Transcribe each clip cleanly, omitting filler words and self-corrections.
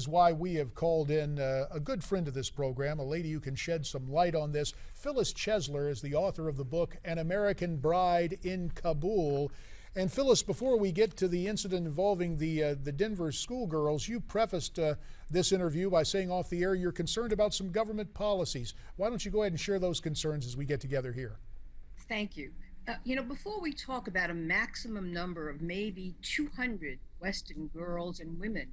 is why we have called in a good friend of this program, a lady who can shed some light on this. Phyllis Chesler is the author of the book An American Bride in Kabul. And Phyllis, before we get to the incident involving the Denver schoolgirls, you prefaced this interview by saying off the air you're concerned about some government policies. Why don't you go ahead and share those concerns as we get together here? Thank you. Before we talk about a maximum number of maybe 200 Western girls and women,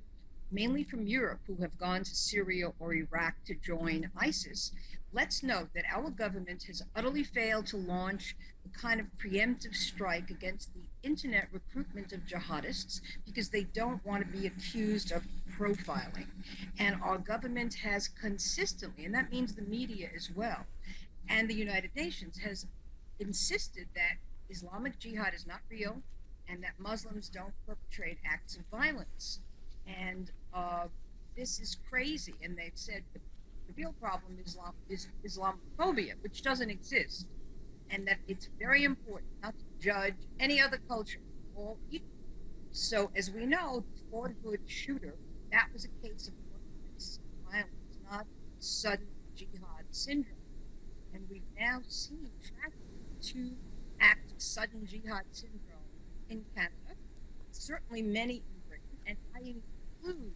mainly from Europe, who have gone to Syria or Iraq to join ISIS, let's note that our government has utterly failed to launch the kind of preemptive strike against the internet recruitment of jihadists because they don't want to be accused of profiling. And our government has consistently, and that means the media as well, and the United Nations has insisted that Islamic Jihad is not real and that Muslims don't perpetrate acts of violence. And this is crazy. And they've said the real problem is Islamophobia, which doesn't exist. And that it's very important not to judge any other culture, all equal. So as we know, the Fort Hood shooter, that was a case of organized violence, not sudden jihad syndrome. And we've now seen tragically 2 acts of sudden jihad syndrome in Canada, certainly many in Britain, and I include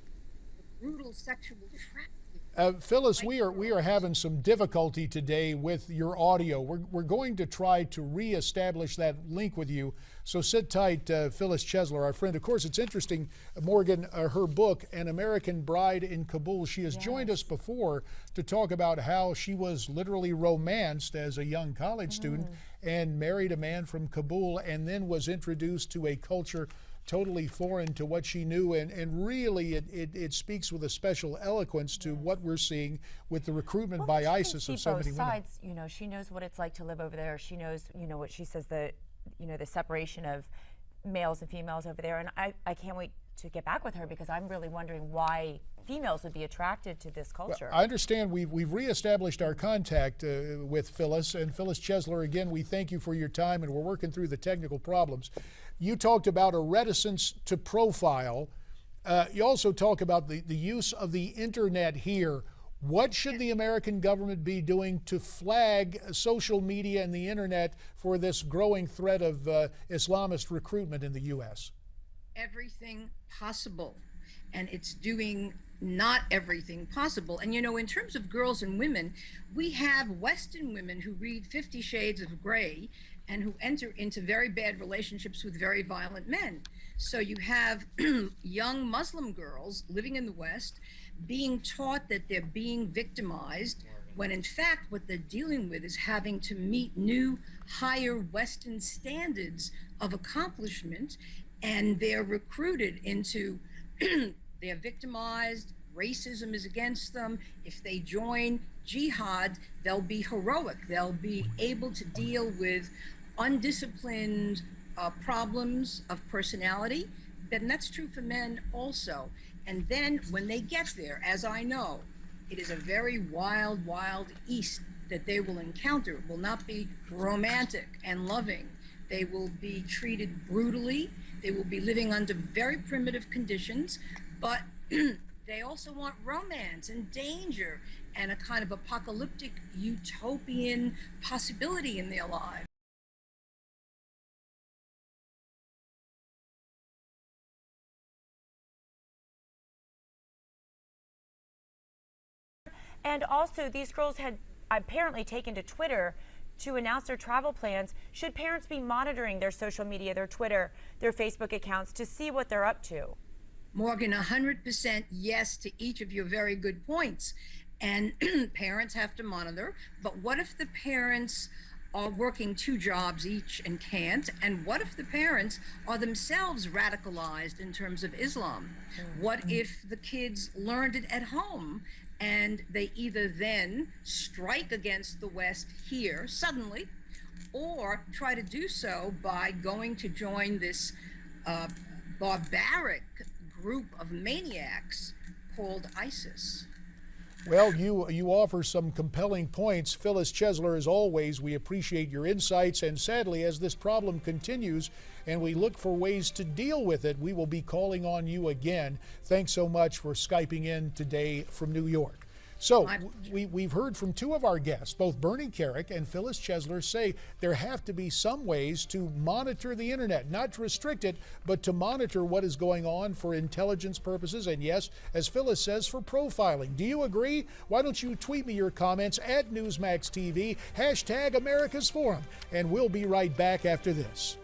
the brutal sexual trafficking. Phyllis, we are having some difficulty today with your audio. We're going to try to reestablish that link with you. So sit tight, Phyllis Chesler, our friend. Of course, it's interesting, Morgan, her book, An American Bride in Kabul. She has joined us before to talk about how she was literally romanced as a young college student and married a man from Kabul and then was introduced to a culture totally foreign to what she knew, and really it speaks with a special eloquence to what we're seeing with the recruitment by ISIS of so many women. Sides. You know, she knows what it's like to live over there. She knows, what she says, the separation of males and females over there, and I can't wait to get back with her because I'm really wondering why females would be attracted to this culture. Well, I understand we've reestablished our contact with Phyllis, and Phyllis Chesler, again, we thank you for your time, and we're working through the technical problems. You talked about a reticence to profile. You also talk about the use of the internet here. What should the American government be doing to flag social media and the internet for this growing threat of Islamist recruitment in the U.S.? Everything possible. And it's doing not everything possible. And in terms of girls and women, we have Western women who read 50 Shades of Grey and who enter into very bad relationships with very violent men. So you have young Muslim girls living in the West being taught that they're being victimized, when in fact what they're dealing with is having to meet new, higher Western standards of accomplishment, and they're recruited into, they're victimized, racism is against them. If they join jihad, they'll be heroic. They'll be able to deal with undisciplined problems of personality. Then that's true for men also. And then when they get there, as I know, it is a very wild, wild East that they will encounter. It will not be romantic and loving. They will be treated brutally. They will be living under very primitive conditions, but they also want romance and danger and a kind of apocalyptic utopian possibility in their lives. And also, these girls had apparently taken to Twitter to announce their travel plans. Should parents be monitoring their social media, their Twitter, their Facebook accounts to see what they're up to? Morgan, 100% yes to each of your very good points. And parents have to monitor. But what if the parents are working 2 jobs each and can't? And what if the parents are themselves radicalized in terms of Islam? What if the kids learned it at home and they either then strike against the West here suddenly, or try to do so by going to join this barbaric group of maniacs called ISIS? Well, you offer some compelling points. Phyllis Chesler, as always, we appreciate your insights. And sadly, as this problem continues and we look for ways to deal with it, we will be calling on you again. Thanks so much for Skyping in today from New York. So we've heard from two of our guests, both Bernie Carrick and Phyllis Chesler, say there have to be some ways to monitor the internet, not to restrict it, but to monitor what is going on for intelligence purposes, and yes, as Phyllis says, for profiling. Do you agree? Why don't you tweet me your comments at Newsmax TV, #America's Forum, and we'll be right back after this.